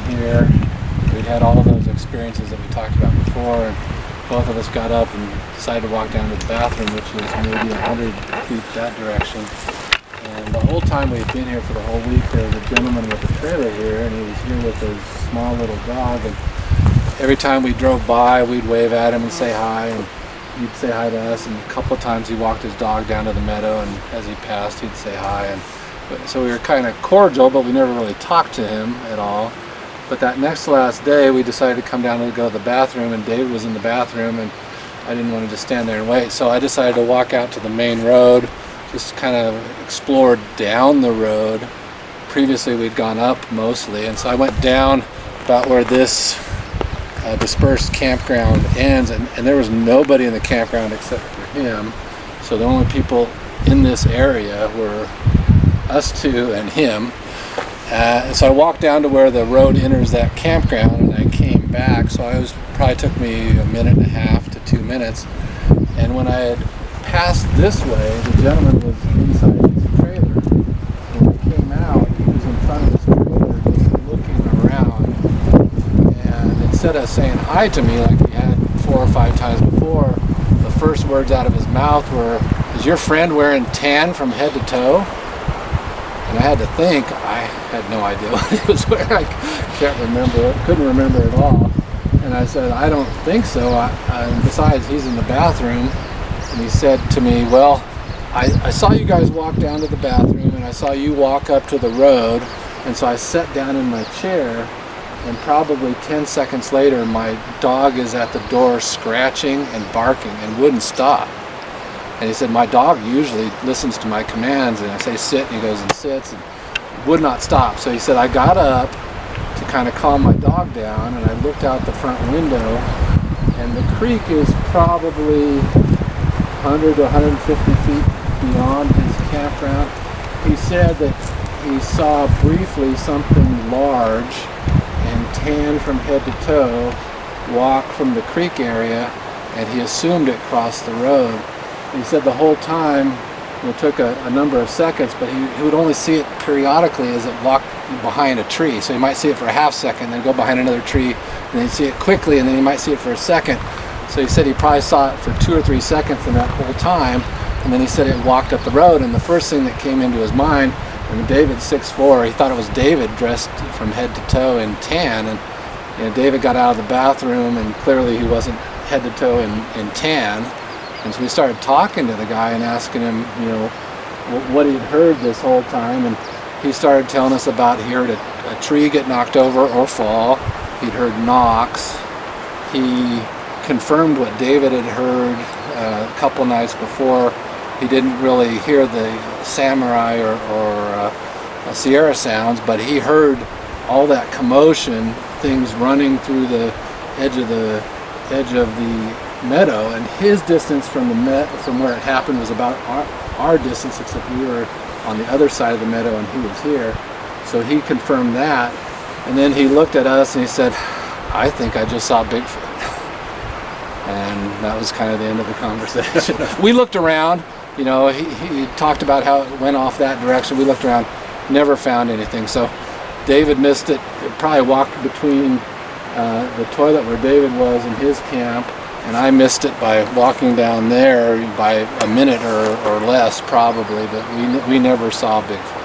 here. We'd had all of those experiences that we talked about before, and both of us got up and decided to walk down to the bathroom, which was maybe 100 feet that direction. And the whole time we'd been here for the whole week, there was a gentleman with a trailer here, and he was here with his small little dog. And every time we drove by, we'd wave at him and say hi, and he'd say hi to us. And a couple of times he walked his dog down to the meadow, and as he passed, he'd say hi. And so we were kind of cordial, but we never really talked to him at all. But that next to last day, we decided to come down and go to the bathroom, and David was in the bathroom, and I didn't want to just stand there and wait. So I decided to walk out to the main road, just kind of explore down the road. Previously we'd gone up mostly, and so I went down about where this dispersed campground ends, and there was nobody in the campground except for him. So the only people in this area were us two and him. So I walked down to where the road enters that campground, and I came back. So probably took me a minute and a half to 2 minutes. And when I had passed this way, the gentleman was inside his trailer. When he came out, he was in front of his trailer, just looking around. And instead of saying hi to me like he had 4 or 5 times before, the first words out of his mouth were, "Is your friend wearing tan from head to toe?" And I had to think. I had no idea what he was wearing. I can't remember, couldn't remember at all. And I said, "I don't think so. And besides, he's in the bathroom." And he said to me, "Well, I saw you guys walk down to the bathroom, and I saw you walk up to the road, and so I sat down in my chair, and probably 10 seconds later, my dog is at the door scratching and barking and wouldn't stop." And he said, "My dog usually listens to my commands, and I say sit, and he goes and sits, and would not stop." So he said, "I got up to kind of calm my dog down, and I looked out the front window, and the creek is probably 100 to 150 feet beyond his campground." He said that he saw briefly something large and tan from head to toe walk from the creek area, and he assumed it crossed the road. He said the whole time, it took a number of seconds, but he would only see it periodically as it walked behind a tree. So he might see it for a half second, then go behind another tree, and then he'd see it quickly, and then he might see it for a second. So he said he probably saw it for 2 or 3 seconds in that whole time, and then he said it walked up the road, and the first thing that came into his mind, and David's 6'4", he thought it was David dressed from head to toe in tan, and David got out of the bathroom, and clearly he wasn't head to toe in tan. And so we started talking to the guy and asking him, what he'd heard this whole time. And he started telling us about he heard a tree get knocked over or fall. He'd heard knocks. He confirmed what David had heard a couple nights before. He didn't really hear the samurai or Sierra sounds, but he heard all that commotion, things running through the edge of the meadow, and his distance from where it happened was about our distance, except we were on the other side of the meadow and he was here. So he confirmed that, and then he looked at us and he said, "I think I just saw Bigfoot." And that was kind of the end of the conversation. We looked around, he talked about how it went off that direction. We looked around, never found anything. So David missed it. Probably walked between the toilet where David was in his camp, and I missed it by walking down there by a minute or less probably, but we never saw Bigfoot.